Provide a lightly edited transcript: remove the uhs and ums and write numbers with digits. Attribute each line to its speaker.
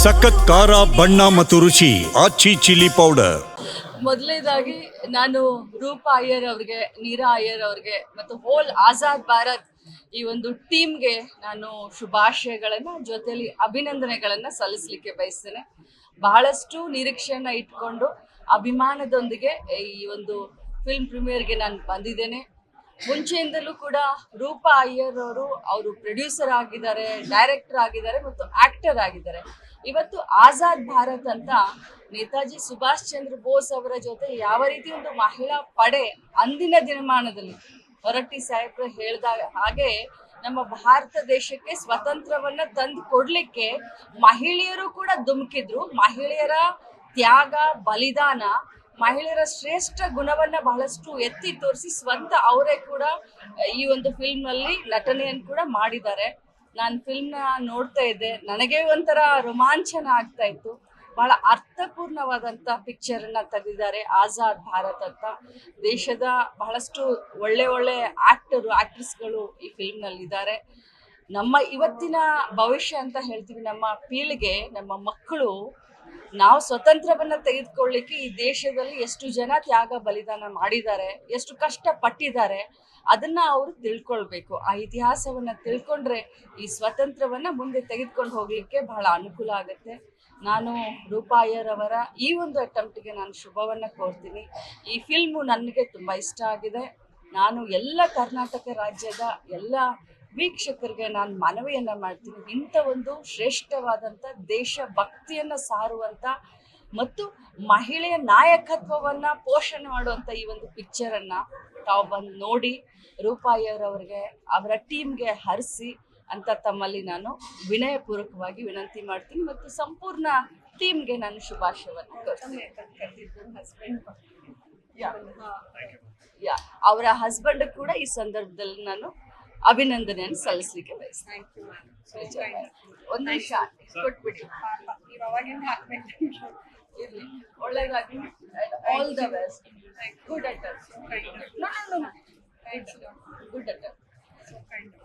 Speaker 1: ಸಖತ್ ಖಾರ ಬಣ್ಣ ಮತ್ತು ರುಚಿ ಆಚಿ ಚಿಲ್ಲಿ ಪೌಡರ್.
Speaker 2: ಮೊದಲನೇದಾಗಿ ನಾನು ರೂಪಾ ಅಯ್ಯರ್ ಅವ್ರಿಗೆ, ನೀರಾ ಅಯ್ಯರ್ ಅವ್ರಿಗೆ ಮತ್ತು ಹೋಲ್ ಆಜಾದ್ ಭಾರತ್ ಈ ಒಂದು ಟೀಮ್ಗೆ ನಾನು ಶುಭಾಶಯಗಳನ್ನ ಜೊತೆಲಿ ಅಭಿನಂದನೆಗಳನ್ನ ಸಲ್ಲಿಸಲಿಕ್ಕೆ ಬಯಸ್ತೇನೆ. ಬಹಳಷ್ಟು ನಿರೀಕ್ಷೆಯನ್ನ ಇಟ್ಕೊಂಡು ಅಭಿಮಾನದೊಂದಿಗೆ ಈ ಒಂದು ಫಿಲ್ಮ್ ಪ್ರೀಮಿಯರ್ಗೆ ನಾನು ಬಂದಿದ್ದೇನೆ. ಮುಂಚೆಯಿಂದಲೂ ಕೂಡ ರೂಪಾ ಅಯ್ಯರ್ ಅವರು ಪ್ರೊಡ್ಯೂಸರ್ ಆಗಿದ್ದಾರೆ, ಡೈರೆಕ್ಟರ್ ಆಗಿದ್ದಾರೆ ಮತ್ತು ಆಕ್ಟರ್ ಆಗಿದ್ದಾರೆ. ಇವತ್ತು ಆಜಾದ್ ಭಾರತ್ ಅಂತ ನೇತಾಜಿ ಸುಭಾಷ್ ಚಂದ್ರ ಬೋಸ್ ಅವರ ಜೊತೆ ಯಾವ ರೀತಿ ಒಂದು ಮಹಿಳಾ ಪಡೆ ಅಂದಿನ ದಿನಮಾನದಲ್ಲಿ ಹೊರಟ್ಟಿ ಸಾಹೇಬ್ರು ಹೇಳಿದಾಗ ಹಾಗೆ ನಮ್ಮ ಭಾರತ ದೇಶಕ್ಕೆ ಸ್ವತಂತ್ರವನ್ನ ತಂದು ಕೊಡ್ಲಿಕ್ಕೆ ಮಹಿಳೆಯರು ಕೂಡ ಧುಮುಕಿದ್ರು. ಮಹಿಳೆಯರ ತ್ಯಾಗ, ಬಲಿದಾನ, ಮಹಿಳೆಯರ ಶ್ರೇಷ್ಠ ಗುಣವನ್ನ ಬಹಳಷ್ಟು ಎತ್ತಿ ತೋರಿಸಿ ಸ್ವಂತ ಅವರೇ ಕೂಡ ಈ ಒಂದು ಫಿಲ್ಮ್ ನಲ್ಲಿ ನಟನೆಯನ್ನು ಕೂಡ ಮಾಡಿದ್ದಾರೆ. ನಾನು ಫಿಲ್ಮ್ನ ನೋಡ್ತಾ ಇದ್ದೆ, ನನಗೆ ಒಂಥರ ರೋಮಾಂಚನ ಆಗ್ತಾ ಇತ್ತು. ಬಹಳ ಅರ್ಥಪೂರ್ಣವಾದಂಥ ಪಿಕ್ಚರನ್ನು ತೆಗೆದಿದ್ದಾರೆ ಆಜಾದ್ ಭಾರತ್ ಅಂತ. ದೇಶದ ಬಹಳಷ್ಟು ಒಳ್ಳೆ ಒಳ್ಳೆ ಆಕ್ಟ್ರೆಸ್ಗಳು ಈ ಫಿಲ್ಮ್ನಲ್ಲಿದ್ದಾರೆ. ನಮ್ಮ ಇವತ್ತಿನ ಭವಿಷ್ಯ ಅಂತ ಹೇಳ್ತೀವಿ, ನಮ್ಮ ಪೀಳಿಗೆ, ನಮ್ಮ ಮಕ್ಕಳು ನಾವು ಸ್ವತಂತ್ರವನ್ನು ತೆಗೆದುಕೊಳ್ಳಿಕ್ಕೆ ಈ ದೇಶದಲ್ಲಿ ಎಷ್ಟು ಜನ ತ್ಯಾಗ ಬಲಿದಾನ ಮಾಡಿದ್ದಾರೆ, ಎಷ್ಟು ಕಷ್ಟಪಟ್ಟಿದ್ದಾರೆ, ಅದನ್ನು ಅವರು ತಿಳ್ಕೊಳ್ಬೇಕು. ಆ ಇತಿಹಾಸವನ್ನು ತಿಳ್ಕೊಂಡ್ರೆ ಈ ಸ್ವತಂತ್ರವನ್ನು ಮುಂದೆ ತೆಗೆದುಕೊಂಡು ಹೋಗಲಿಕ್ಕೆ ಬಹಳ ಅನುಕೂಲ ಆಗುತ್ತೆ. ನಾನು ರೂಪಾ ಅಯ್ಯರ್ ಅವರ ಈ ಒಂದು ಅಟೆಂಪ್ಟ್ಗೆ ನಾನು ಶುಭವನ್ನು ಕೋರ್ತೀನಿ. ಈ ಫಿಲ್ಮು ನನಗೆ ತುಂಬ ಇಷ್ಟ ಆಗಿದೆ. ನಾನು ಎಲ್ಲ ಕರ್ನಾಟಕ ರಾಜ್ಯದ ಎಲ್ಲ ವೀಕ್ಷಕರಿಗೆ ನಾನು ಮನವಿಯನ್ನು ಮಾಡ್ತೀನಿ, ಇಂಥ ಒಂದು ಶ್ರೇಷ್ಠವಾದಂಥ ದೇಶ ಭಕ್ತಿಯನ್ನು ಸಾರುವಂಥ ಮತ್ತು ಮಹಿಳೆಯ ನಾಯಕತ್ವವನ್ನು ಪೋಷಣೆ ಮಾಡುವಂಥ ಈ ಒಂದು ಪಿಕ್ಚರನ್ನು ತಾವು ಬಂದು ನೋಡಿ ರೂಪಾ ಅಯ್ಯರ್ ಅವರಿಗೆ, ಅವರ ಟೀಮ್ಗೆ ಹರಿಸಿ ಅಂತ ತಮ್ಮಲ್ಲಿ ನಾನು ವಿನಯಪೂರ್ವಕವಾಗಿ ವಿನಂತಿ ಮಾಡ್ತೀನಿ ಮತ್ತು ಸಂಪೂರ್ಣ ಟೀಮ್ಗೆ ನಾನು ಶುಭಾಶಯವನ್ನು ಕೋರ್ತೀನಿ. ಅವರ ಹಸ್ಬೆಂಡ್ ಕೂಡ ಈ ಸಂದರ್ಭದಲ್ಲಿ ನಾನು ಅಭಿನಂದನೆಯನ್ನು ಸಲ್ಲಿಸಲಿಕ್ಕೆ ಬಯಸ್ತೇನೆ. ಒಂದು ನಿಮಿಷ ಕೊಟ್ಬಿಡಿ. ಇರ್ಲಿ, ಒಳ್ಳೆದಾಗಿ. All the best. Good attempt. Good attempt.